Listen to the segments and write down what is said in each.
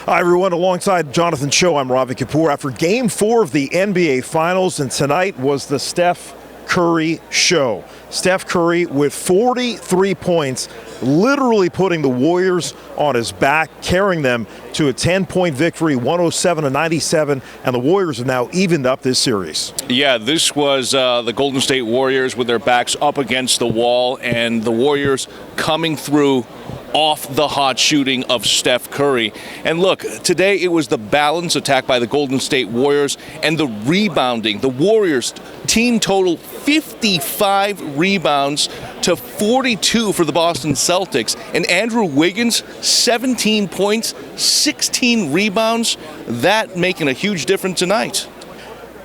Hi, everyone. Alongside Jonathan Choe, I'm Ravi Kapur. After Game 4 of the NBA Finals, and tonight was the Steph Curry show. Steph Curry with 43 points, literally putting the Warriors on his back, carrying them to a 10-point victory, 107-97, and the Warriors have now evened up this series. Yeah, this was the Golden State Warriors with their backs up against the wall, and the Warriors coming through off the hot shooting of Steph Curry. And look, today it was the balanced attack by the Golden State Warriors and the rebounding. The Warriors team total 55 rebounds to 42 for the Boston Celtics. And Andrew Wiggins, 17 points, 16 rebounds. That making a huge difference tonight.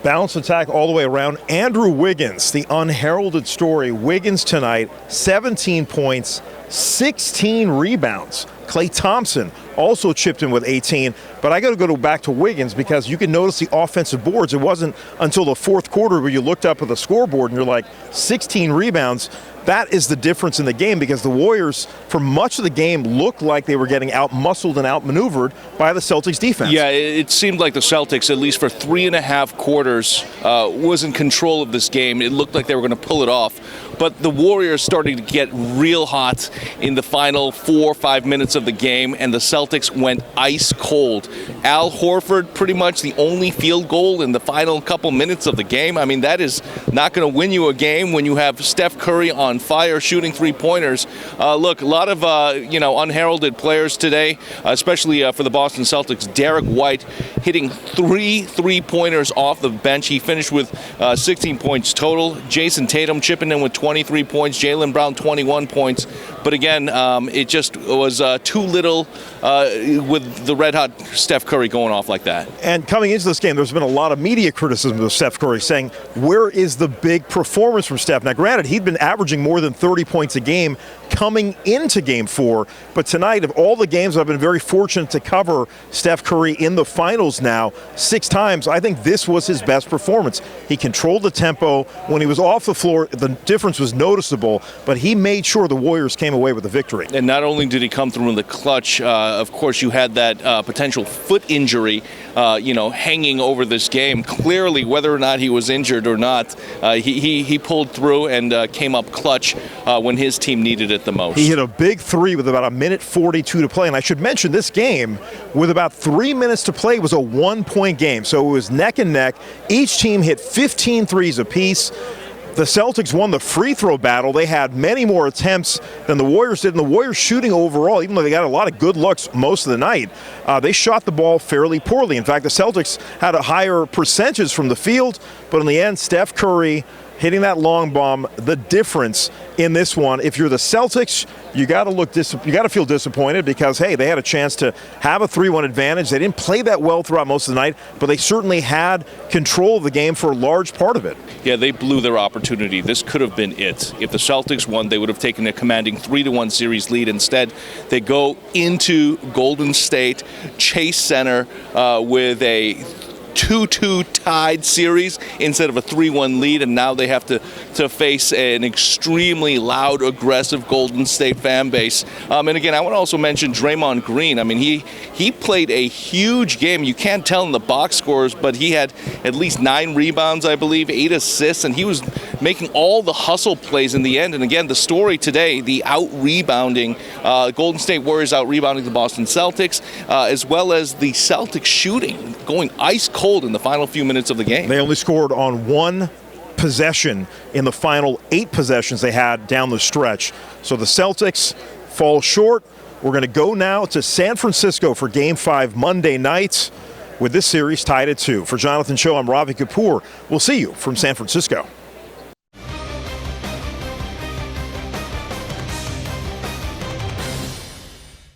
Balanced attack all the way around. Andrew Wiggins, the unheralded story. Wiggins tonight, 17 points, 16 rebounds. Klay Thompson also chipped in with 18. But I got to go back to Wiggins because you can notice the offensive boards. It wasn't until the fourth quarter where you looked up at the scoreboard and you're like, 16 rebounds. That is the difference in the game because the Warriors, for much of the game, looked like they were getting out-muscled and out-maneuvered by the Celtics defense. Yeah, it seemed like the Celtics, at least for 3.5 quarters, was in control of this game. It looked like they were going to pull it off. But the Warriors started to get real hot in the final 4 or 5 minutes of the game, and the Celtics went ice cold. Al Horford, pretty much the only field goal in the final couple minutes of the game. I mean, that is not going to win you a game when you have Steph Curry on fire shooting three-pointers. Look, a lot of unheralded players today, especially for the Boston Celtics. Derek White hitting 3 three-pointers off the bench. He finished with 16 points total. Jason Tatum chipping in with 23 points. Jaylen Brown 21 points. But again, it just was too little with the red-hot Steph Curry going off like that. And coming into this game, there's been a lot of media criticism of Steph Curry saying, where is the big performance from Steph? Now, granted, he'd been averaging more than 30 points a game coming into Game 4. But tonight, of all the games I've been very fortunate to cover Steph Curry in the finals now 6 times, I think this was his best performance. He controlled the tempo. When he was off the floor, the difference was noticeable, but he made sure the Warriors came away with the victory. And not only did he come through in the clutch, of course, you had that potential foot injury, hanging over this game. Clearly, whether or not he was injured or not, he pulled through and came up clutch when his team needed it the most. He hit a big 3 with about 1:42 to play. And I should mention this game, with about 3 minutes to play, was a 1-point game. So it was neck and neck. Each team hit 15 threes apiece. The Celtics won the free throw battle. They had many more attempts than the Warriors did. And the Warriors shooting overall, even though they got a lot of good looks most of the night, they shot the ball fairly poorly. In fact, the Celtics had a higher percentage from the field. But in the end, Steph Curry hitting that long bomb, the difference in this one. If you're the Celtics, you got to feel disappointed because, hey, they had a chance to have a 3-1 advantage. They didn't play that well throughout most of the night, but they certainly had control of the game for a large part of it. Yeah, they blew their opportunity. This could have been it. If the Celtics won, they would have taken a commanding 3-1 series lead. Instead, they go into Golden State Chase Center with a 2-2 tied series instead of a 3-1 lead, and now they have to face an extremely loud, aggressive Golden State fan base. And again, I want to also mention Draymond Green. I mean, he played a huge game. You can't tell in the box scores, but he had at least 9 rebounds, I believe, 8 assists, and he was making all the hustle plays in the end. And again, the story today, the out-rebounding, Golden State Warriors out-rebounding the Boston Celtics, as well as the Celtics shooting, going ice cold in the final few minutes of the game. They only scored on 1 possession in the final 8 possessions they had down the stretch. So the Celtics fall short. We're going to go now to San Francisco for Game 5 Monday night with this series tied at 2. For Jonathan Choe, I'm Ravi Kapur. We'll see you from San Francisco.